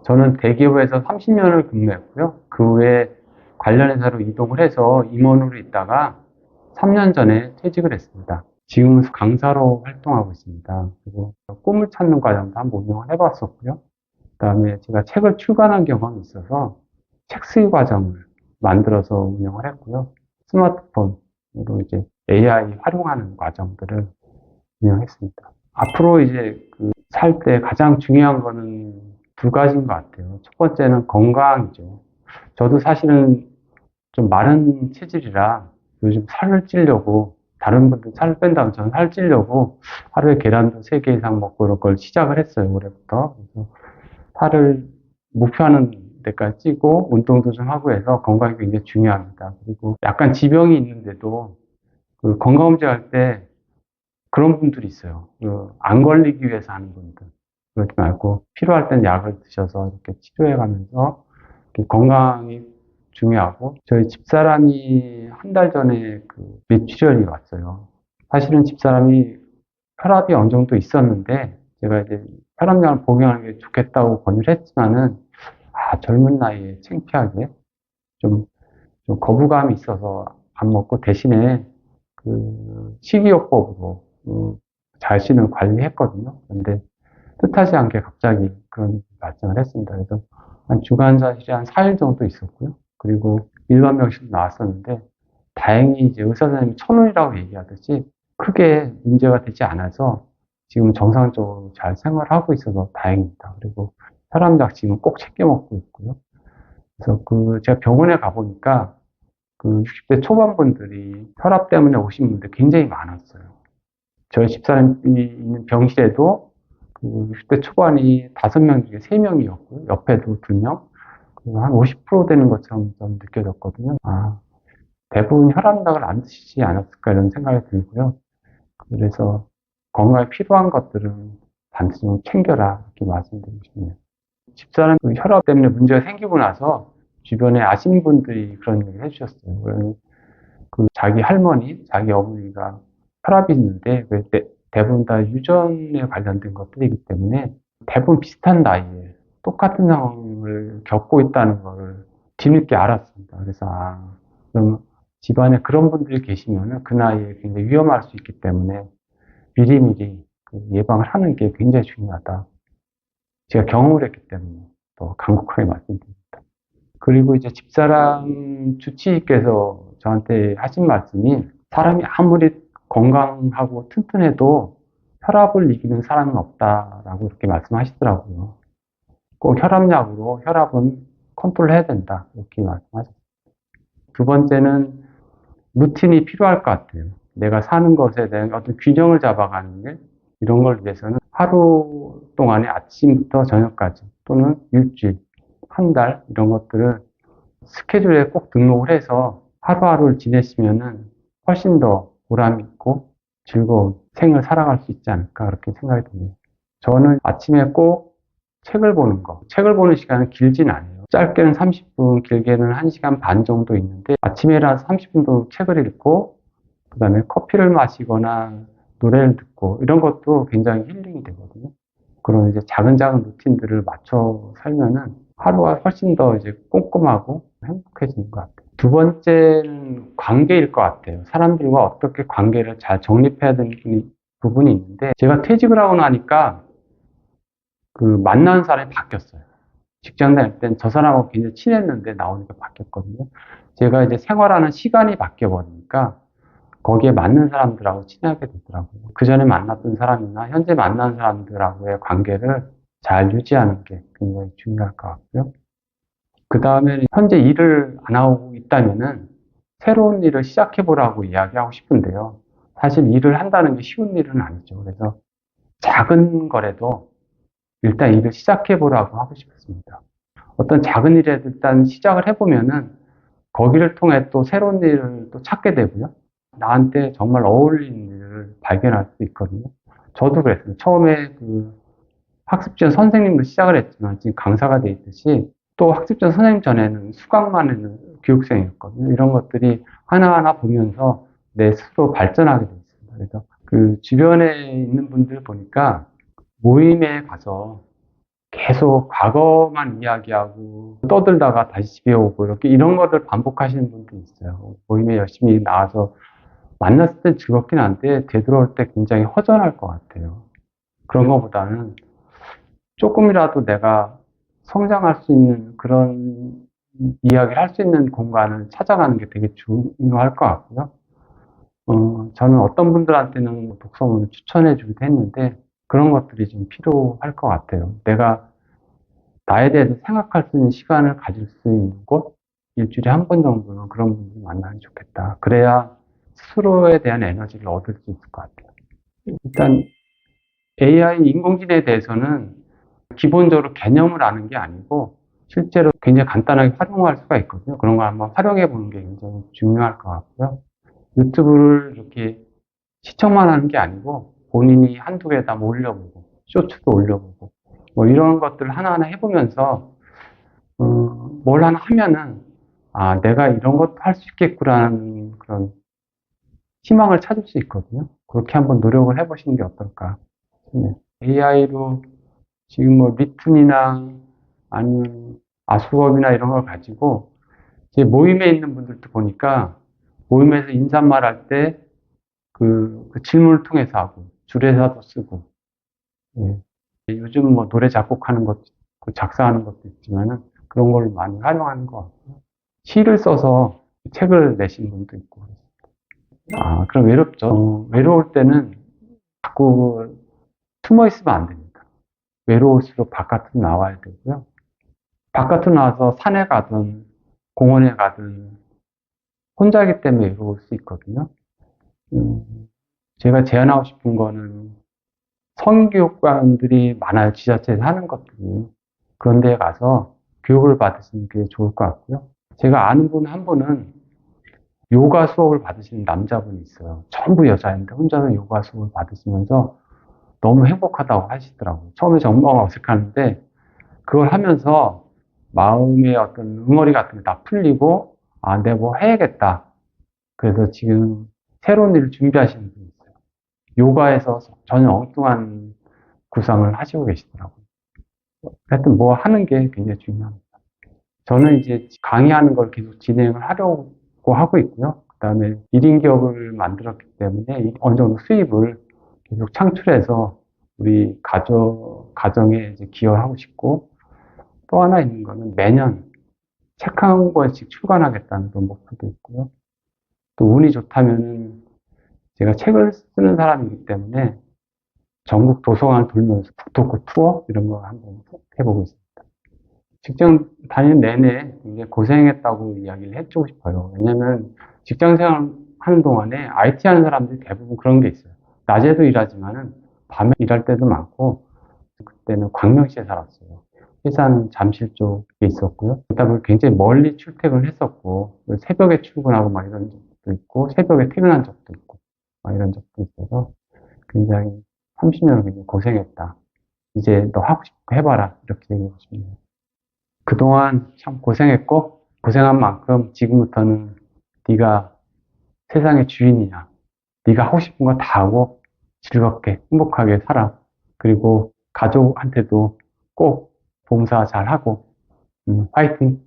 저는 대기업에서 30년을 근무했고요. 그 후에 관련 회사로 이동을 해서 임원으로 있다가 3년 전에 퇴직을 했습니다. 지금은 강사로 활동하고 있습니다. 그리고 꿈을 찾는 과정도 한번 운영을 해봤었고요. 그다음에 제가 책을 출간한 경험이 있어서 책 수의 과정을 만들어서 운영을 했고요. 스마트폰으로 이제 AI 활용하는 과정들을 운영했습니다. 앞으로 이제 살 때 가장 중요한 거는 두 가지인 것 같아요. 첫 번째는 건강이죠. 저도 사실은 좀 마른 체질이라 요즘 살을 찌려고, 다른 분들 살을 뺀다면 저는 살 찌려고 하루에 계란도 3개 이상 먹고 이런 걸 시작을 했어요, 올해부터. 그래서 살을 목표하는 데까지 찌고 운동도 좀 하고 해서 건강이 굉장히 중요합니다. 그리고 약간 지병이 있는데도 그 건강검진할 때 그런 분들이 있어요. 안 걸리기 위해서 하는 분들. 그렇지 말고 필요할 땐 약을 드셔서 이렇게 치료해 가면서 건강이 중요하고, 저희 집사람이 한 달 전에 뇌출혈이 왔어요. 사실은 집사람이 혈압이 어느 정도 있었는데 제가 이제 혈압약을 복용하는 게 좋겠다고 권유를 했지만은 젊은 나이에 창피하게 좀, 좀 거부감이 있어서 안 먹고 대신에 식이요법으로 자신을 관리했거든요. 그런데 뜻하지 않게 갑자기 그런 발생을 했습니다. 그래서 한 주간자실이 한 4일 정도 있었고요. 그리고 일반 병실도 나왔었는데 다행히 이제 의사 선생님이 천운이라고 얘기하듯이 크게 문제가 되지 않아서 지금 정상적으로 잘 생활하고 있어서 다행입니다. 그리고 혈압약 지금 꼭 챙겨 먹고 있고요. 그래서 제가 병원에 가보니까 60대 초반분들이 혈압 때문에 오신 분들 굉장히 많았어요. 저희 집사람이 있는 병실에도 60대 초반이 5명 중에 3명이었고요. 옆에도 2명. 한 50% 되는 것처럼 좀 느껴졌거든요. 대부분 혈압약을 안 드시지 않았을까 이런 생각이 들고요. 그래서 건강에 필요한 것들은 반드시 좀 챙겨라 이렇게 말씀드리고 싶네요. 집사람 혈압 때문에 문제가 생기고 나서 주변에 아시는 분들이 그런 얘기를 해주셨어요. 자기 할머니, 자기 어머니가 혈압이 있는데 대부분 다 유전에 관련된 것들이기 때문에 대부분 비슷한 나이에 똑같은 상황을 겪고 있다는 것을 뒤늦게 알았습니다. 그래서 그럼 집안에 그런 분들이 계시면 그 나이에 굉장히 위험할 수 있기 때문에 미리미리 예방을 하는 게 굉장히 중요하다. 제가 경험을 했기 때문에 더 강력하게 말씀드립니다. 그리고 이제 집사람 주치의께서 저한테 하신 말씀이, 사람이 아무리 건강하고 튼튼해도 혈압을 이기는 사람은 없다라고 이렇게 말씀하시더라고요. 꼭 혈압약으로 혈압은 컨트롤 해야 된다 이렇게 말씀하셨어요. 두 번째는 루틴이 필요할 것 같아요. 내가 사는 것에 대한 어떤 균형을 잡아가는 게, 이런 걸 위해서는 하루 동안에 아침부터 저녁까지 또는 일주일, 한 달 이런 것들을 스케줄에 꼭 등록을 해서 하루하루를 지내시면은 훨씬 더 보람 있고 즐거운 생을 살아갈 수 있지 않을까 그렇게 생각이 듭니다. 저는 아침에 꼭 책을 보는 거, 책을 보는 시간은 길진 않아요. 짧게는 30분, 길게는 1시간 반 정도 있는데 아침에라서 30분 정도 책을 읽고 그다음에 커피를 마시거나 노래를 듣고 이런 것도 굉장히 힐링이 되거든요. 그런 이제 작은 작은 루틴들을 맞춰 살면은 하루가 훨씬 더 이제 꼼꼼하고 행복해지는 것 같아요. 두 번째는 관계일 것 같아요. 사람들과 어떻게 관계를 잘 정립해야 되는 부분이 있는데, 제가 퇴직을 하고 나니까 만나는 사람이 바뀌었어요. 직장 다닐 땐 저 사람하고 굉장히 친했는데 나오니까 바뀌었거든요. 제가 이제 생활하는 시간이 바뀌어 버리니까 거기에 맞는 사람들하고 친하게 되더라고요. 그 전에 만났던 사람이나 현재 만난 사람들하고의 관계를 잘 유지하는 게 굉장히 중요할 것 같고요. 그 다음에 현재 일을 안 하고 있다면은 새로운 일을 시작해 보라고 이야기하고 싶은데요. 사실 일을 한다는 게 쉬운 일은 아니죠. 그래서 작은 거라도 일단 일을 시작해 보라고 하고 싶습니다. 어떤 작은 일에도 일단 시작을 해보면은 거기를 통해 또 새로운 일을 또 찾게 되고요. 나한테 정말 어울리는 일을 발견할 수 있거든요. 저도 그랬어요. 처음에 학습지원 선생님으로 시작을 했지만 지금 강사가 돼 있듯이, 또 학습지원 선생님 전에는 수강만 하는 교육생이었거든요. 이런 것들이 하나하나 보면서 내 스스로 발전하게 돼 있습니다. 그래서 주변에 있는 분들 보니까 모임에 가서 계속 과거만 이야기하고 떠들다가 다시 집에 오고 이렇게 이런 것들 반복하시는 분도 있어요. 모임에 열심히 나와서 만났을 때 즐겁긴 한데 되돌아올 때 굉장히 허전할 것 같아요. 그런 것보다는 조금이라도 내가 성장할 수 있는 그런 이야기를 할 수 있는 공간을 찾아가는 게 되게 중요할 것 같고요. 저는 어떤 분들한테는 독서문을 추천해 주기도 했는데 그런 것들이 좀 필요할 것 같아요. 내가 나에 대해서 생각할 수 있는 시간을 가질 수 있는 곳, 일주일에 한 번 정도는 그런 분들 만나면 좋겠다. 그래야 스스로에 대한 에너지를 얻을 수 있을 것 같아요. 일단 AI 인공지능에 대해서는 기본적으로 개념을 아는 게 아니고 실제로 굉장히 간단하게 활용할 수가 있거든요. 그런 걸 한번 활용해 보는 게 굉장히 중요할 것 같고요. 유튜브를 이렇게 시청만 하는 게 아니고 본인이 한두 개다 뭐 올려보고 쇼츠도 올려보고 뭐 이런 것들 하나하나 해보면서 뭘 하나 하면은 아 내가 이런 것도 할 수 있겠구라는 그런 희망을 찾을 수 있거든요. 그렇게 한번 노력을 해보시는 게 어떨까 싶네요. AI로 지금 뭐 리툰이나 아니면 아수업이나 이런 걸 가지고 제 모임에 있는 분들도 보니까 모임에서 인사말 할 때 그 질문을 통해서 하고 줄에서도 쓰고 예. 요즘 뭐 노래 작곡하는 것도 있고 작사하는 것도 있지만은 그런 걸 많이 활용하는 것 같고 시를 써서 책을 내신 분도 있고 아 그럼 외롭죠. 외로울 때는 자꾸 숨어 있으면 안 됩니다. 외로울수록 바깥으로 나와야 되고요. 바깥으로 나와서 산에 가든 공원에 가든 혼자이기 때문에 외로울 수 있거든요. 음, 제가 제안하고 싶은 거는 성교육관들이 많아요. 지자체에서 하는 것들이. 그런 데 가서 교육을 받으시는 게 좋을 것 같고요. 제가 아는 분 한 분은 요가 수업을 받으시는 남자분이 있어요. 전부 여자인데 혼자서 요가 수업을 받으시면서 너무 행복하다고 하시더라고요. 처음에 정말 어색하는데 그걸 하면서 마음의 어떤 응어리 같은 게 다 풀리고 아, 내가 뭐 해야겠다. 그래서 지금 새로운 일을 준비하시는 분이 있어요. 요가에서 전혀 엉뚱한 구상을 하시고 계시더라고요. 하여튼 뭐 하는 게 굉장히 중요합니다. 저는 이제 강의하는 걸 계속 진행을 하려고 하고 있고요. 그 다음에 1인 기업을 만들었기 때문에 어느 정도 수입을 계속 창출해서 우리 가정에 이제 기여하고 싶고 또 하나 있는 거는 매년 책 한 권씩 출간하겠다는 그런 목표도 있고요. 또 운이 좋다면은 제가 책을 쓰는 사람이기 때문에 전국 도서관을 돌면서 북토크 투어 이런 거 한번 해보고 있습니다. 직장 다니는 내내 굉장히 고생했다고 이야기를 해주고 싶어요. 왜냐면 직장 생활 하는 동안에 IT 하는 사람들이 대부분 그런 게 있어요. 낮에도 일하지만은 밤에 일할 때도 많고, 그때는 광명시에 살았어요. 회사는 잠실 쪽에 있었고요. 그러다 보니 굉장히 멀리 출퇴근을 했었고, 새벽에 출근하고 막 이런 적도 있고, 새벽에 퇴근한 적도 있고, 막 이런 적도 있어서 굉장히 30년을 굉장히 고생했다. 이제 너 하고 싶은 거 해봐라. 이렇게 얘기하고 싶네요. 그동안 참 고생했고 고생한 만큼 지금부터는 네가 세상의 주인이야. 네가 하고 싶은 거 다 하고 즐겁게 행복하게 살아. 그리고 가족한테도 꼭 봉사 잘하고 파이팅!